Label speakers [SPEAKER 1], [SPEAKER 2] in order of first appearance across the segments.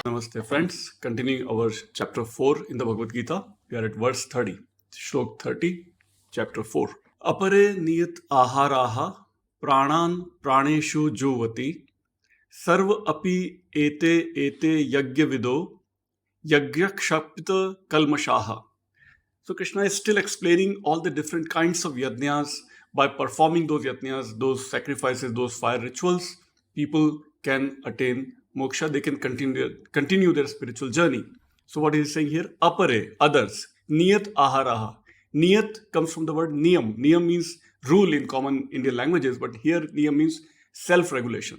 [SPEAKER 1] Namaste friends, continuing our chapter 4 in the Bhagavad Gita. We are at verse 30, Shlok 30, chapter 4. Apare niyat aharaha pranan praneshu juvati sarva api ete yagya vido yagyakshapita kalmashaha. So Krishna is still explaining all the different kinds of yajnas. By performing those yajnas, those sacrifices, those fire rituals, people can attain moksha, they can continue their spiritual journey. So what he is saying here, apare, others, niyat aharaha. Niyat comes from the word niyam. Niyam means rule in common Indian languages, but here niyam means self-regulation.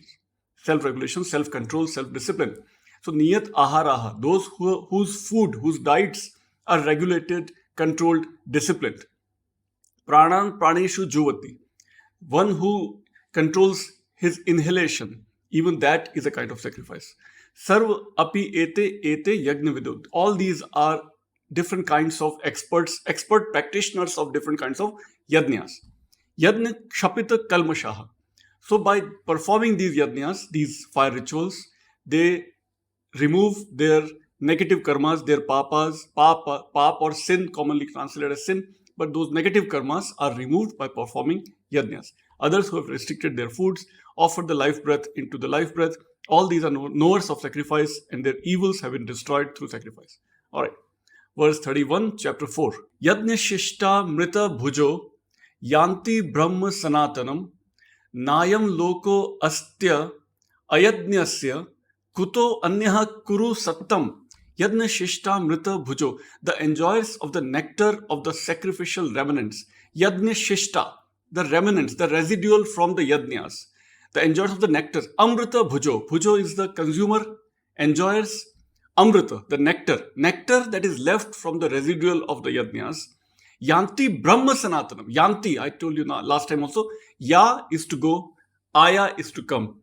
[SPEAKER 1] Self-regulation, self-control, self-discipline. So niyat aharaha, those whose food, whose diets are regulated, controlled, disciplined. Pranan praneshu juvati, one who controls his inhalation, even that is a kind of sacrifice. Sarva api ete yajna vidud. All these are different kinds of expert practitioners of different kinds of yajnas. Yajna kshapita kalmashaha. So by performing these yajnas, these fire rituals, they remove their negative karmas, their pap or sin, commonly translated as sin, but those negative karmas are removed by performing yajnas. Others who have restricted their foods, offered the life breath into the life breath, all these are knowers of sacrifice and their evils have been destroyed through sacrifice. Alright, verse 31, chapter 4. Yajna shishta mrita bhujo yanti brahma sanatanam nayam loko astya ayajnasya kuto anyaha kuru sattam. Yajna shishta mrita bhujo, the enjoyers of the nectar of the sacrificial remnants. Yajna shishta, the remnants, the residual from the yajnas. The enjoyers of the nectar. Amrita bhujo. Bhujo is the consumer, enjoyers. Amrita, the nectar. Nectar that is left from the residual of the yajnas. Yanti Brahma Sanatanam. Yanti, I told you last time also. Ya is to go, Aya is to come.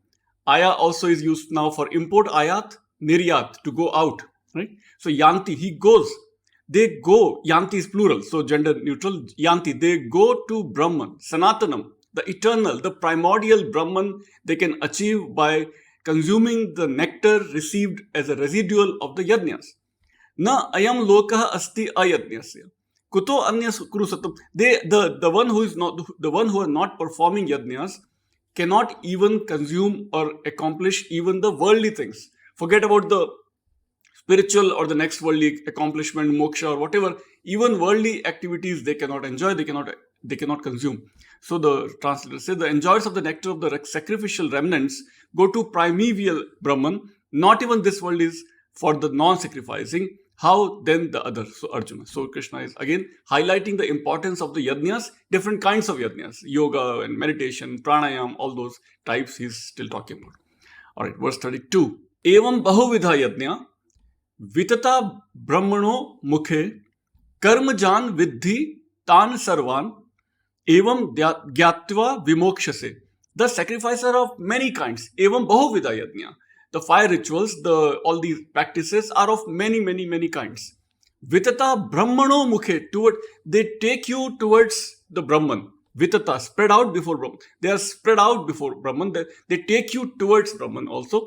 [SPEAKER 1] Aya also is used now for import, Ayat, Niryat, to go out. Right? So Yanti, he goes. They go, Yanti is plural, so gender neutral. Yanti, they go to Brahman, Sanatanam, the eternal, the primordial Brahman they can achieve by consuming the nectar received as a residual of the yajnas. Na ayam lokaha asti ayajnasya. Kuto anyas kurusatam. The one who are not performing yajnas cannot even consume or accomplish even the worldly things. Forget about the spiritual or the next worldly accomplishment, moksha or whatever. Even worldly activities they cannot enjoy, they cannot consume. So the translator says the enjoyers of the nectar of the sacrificial remnants go to primeval Brahman. Not even this world is for the non-sacrificing. How then the other? So Arjuna. So Krishna is again highlighting the importance of the yajnas, different kinds of yajnas, yoga and meditation, pranayam, all those types he's still talking about. Alright, verse 32. Evam bahuvidha yajna vitata brahmano mukhe karmajan viddhi tan sarvan evam gyatva vimokshase. The sacrifices are of many kinds. Evam bahuvidha yajna. The fire rituals, all these practices are of many kinds. Vitata brahmano mukhe, they take you towards the Brahman. Vitata, spread out before Brahman. They are spread out before Brahman. They take you towards Brahman also.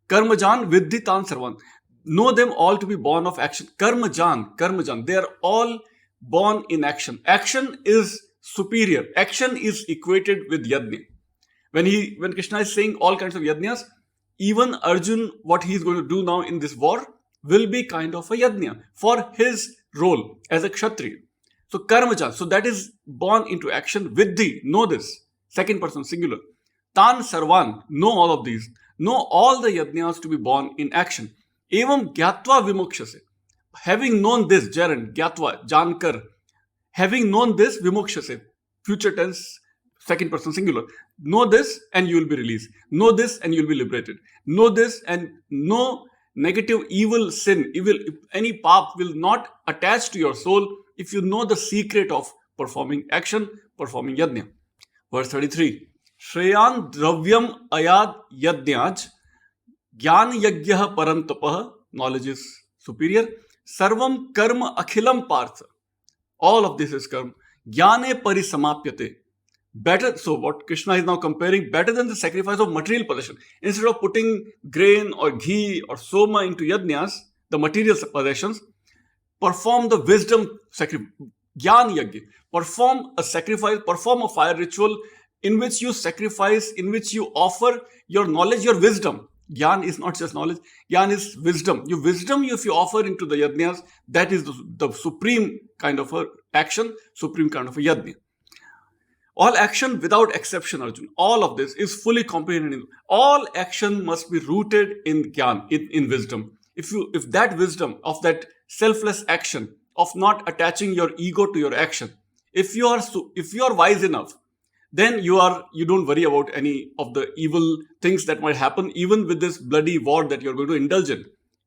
[SPEAKER 1] Karmajan viddhi tan sarvan. Know them all to be born of action. Karmajan. They are all born in action. Action is superior. Action is equated with yajna. When Krishna is saying all kinds of yajnas, even Arjun, what he is going to do now in this war, will be kind of a yajna for his role as a kshatriya. So karmajan, so that is born into action. Viddhi, know this. Second person singular. Tan sarvan, know all of these. Know all the yajnas to be born in action. Evam gyatva vimokshase. Having known this, Jaran, gyatva, jankar. Having known this, vimokshase. Future tense, second person singular. Know this and you will be released. Know this and you will be liberated. Know this and no negative evil sin, any pap will not attach to your soul if you know the secret of performing action, performing yajna. Verse 33. Shreyan dravyam ayad yajnaj Gyan yajnah parantapah, knowledge is superior. Sarvam karma akhilam partha. All of this is karma. Jnane parisamapyate. Better, so what Krishna is now comparing, better than the sacrifice of material possession. Instead of putting grain or ghee or soma into yajnas, the material possessions, perform the wisdom sacrifice, Jnana Yajna. Perform a sacrifice, perform a fire ritual in which you sacrifice, in which you offer your knowledge, your wisdom. Jnana is not just knowledge, Jnana is wisdom. Your wisdom, if you offer into the yajnas, that is the supreme kind of a action, supreme kind of a yajna. All action without exception, Arjun. All of this is fully comprehended. All action must be rooted in Jnana, in wisdom. If that wisdom of that selfless action, of not attaching your ego to your action, if you are wise enough, then you don't worry about any of the evil things that might happen, even with this bloody war that you're going to indulge in.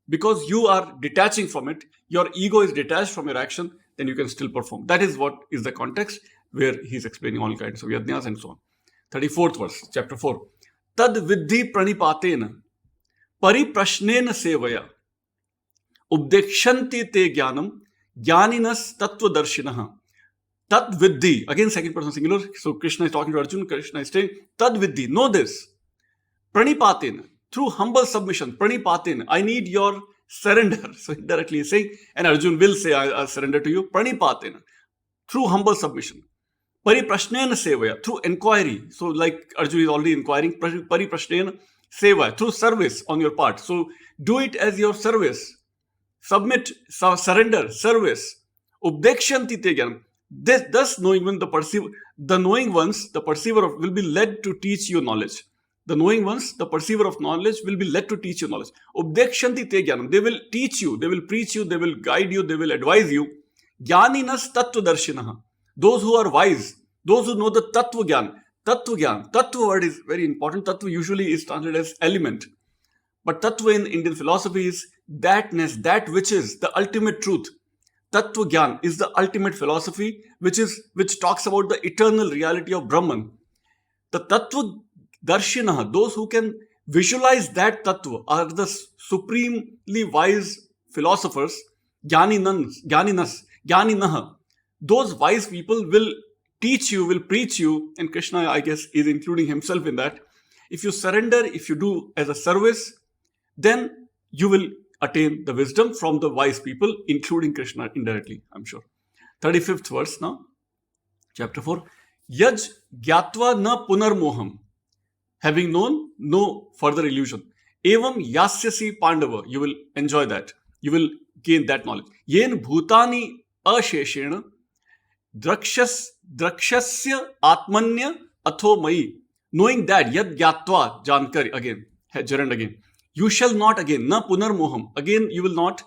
[SPEAKER 1] Because you are detaching from it, your ego is detached from your action, then you can still perform. That is what is the context where he's explaining all kinds of yajnas and so on. 34th verse, chapter 4. Tad vidhi pranipatena pariprashnena sevaya ubdekshanti te jnanam jnaninas tattvadarshinaha. Tad vidhi, again second person singular. So Krishna is talking to Arjuna. Krishna is saying, Tad vidhi, know this. Pranipatena, through humble submission. Pranipatena, I need your surrender. So indirectly he's saying, and Arjuna will say, I surrender to you. Pranipatena, through humble submission. Pariprashnena sevaya, through inquiry. So like Arjuna is already inquiring. Pariprashnena sevaya, through service on your part. So do it as your service. Submit, surrender, service. Ubdekshanti te jnanam. Thus knowing when the knowing ones, the perceiver of, will be led to teach you knowledge. The knowing ones, the perceiver of knowledge will be led to teach you knowledge. Ubdekshanti te jnanam. They will teach you, they will preach you, they will guide you, they will advise you. Jnaninas tattvadarshinaha. Those who are wise, those who know the tattva jnana. Tattva jnana. Tattva word is very important. Tattva usually is translated as element. But tattva in Indian philosophy is thatness, that which is the ultimate truth. Tattva Gyan is the ultimate philosophy which talks about the eternal reality of Brahman. The Tattva Darshinaha, those who can visualize that Tattva, are the supremely wise philosophers, Jnaninaha. Those wise people will teach you, will preach you, and Krishna, I guess, is including himself in that. If you surrender, if you do as a service, then you will attain the wisdom from the wise people, including Krishna indirectly, I'm sure. 35th verse now, chapter 4. Yaj gyatva na punarmoham. Having known, no further illusion. Evam yasyasi pandava. You will enjoy that. You will gain that knowledge. Yen bhutani asheshena drakshasya atmanya atho mai. Knowing that, yad gyatva, jankar, again, gerund again. You shall not again, na punarmoham. Again, you will not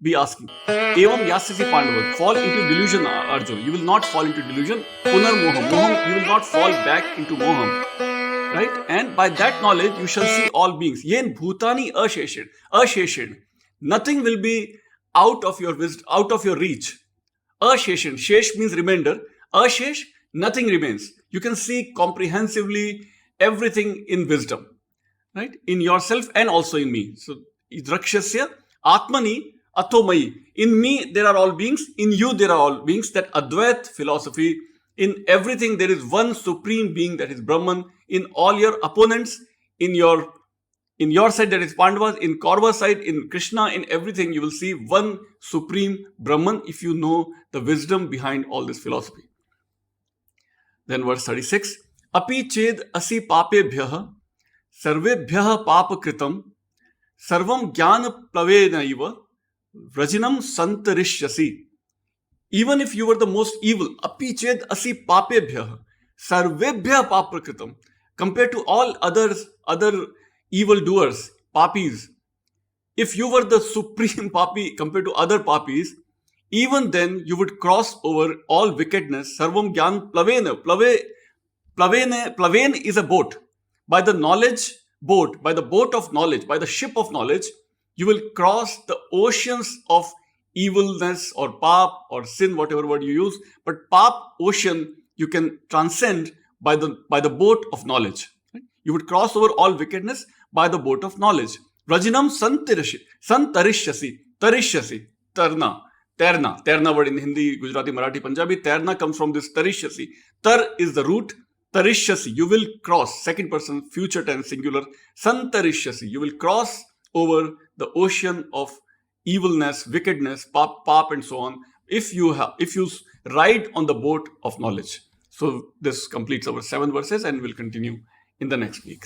[SPEAKER 1] be asking. Evam yasyasi pandava. Fall into delusion, Arjuna. You will not fall into delusion. Punarmoham. Moham, you will not fall back into moham. Right? And by that knowledge, you shall see all beings. Yen bhutani asheshed. Asheshed. Nothing will be out of your wisdom, out of your reach. Asheshed. Shesh means remainder. Ashesh, nothing remains. You can see comprehensively everything in wisdom. Right? In yourself and also in me. So, drakshasya atmani atomai. In me, there are all beings. In you, there are all beings. That Advait philosophy, in everything, there is one supreme being, that is Brahman. In all your opponents, in your side, that is Pandavas. In Kaurava's side, in Krishna, in everything, you will see one supreme Brahman if you know the wisdom behind all this philosophy. Then verse 36. Api ched asi papebhyaha sarvebhyaha papakritam sarvam jnana plavenaiva vrajinam santarishyasi. Even if you were the most evil, api ched asi papebhyaha sarvebhyaha papakritam, compared to all other evildoers, papis, if you were the supreme papi compared to other papis, even then you would cross over all wickedness. Sarvam jnana plavena. Plavena is a boat. By the knowledge boat, by the boat of knowledge, by the ship of knowledge, you will cross the oceans of evilness or pap or sin, whatever word you use. But pap, ocean, you can transcend by the boat of knowledge. Right? You would cross over all wickedness by the boat of knowledge. Rajinam santarishyasi, tarishyasi, tarna. Terna. Terna word in Hindi, Gujarati, Marathi, Punjabi. Terna comes from this tarishyasi. Tar is the root. Tarishyasi, you will cross. Second person, future tense, singular. Santarishyasi, you will cross over the ocean of evilness, wickedness, pap, and so on. If you ride on the boat of knowledge. So this completes our 7 verses, and we'll continue in the next week.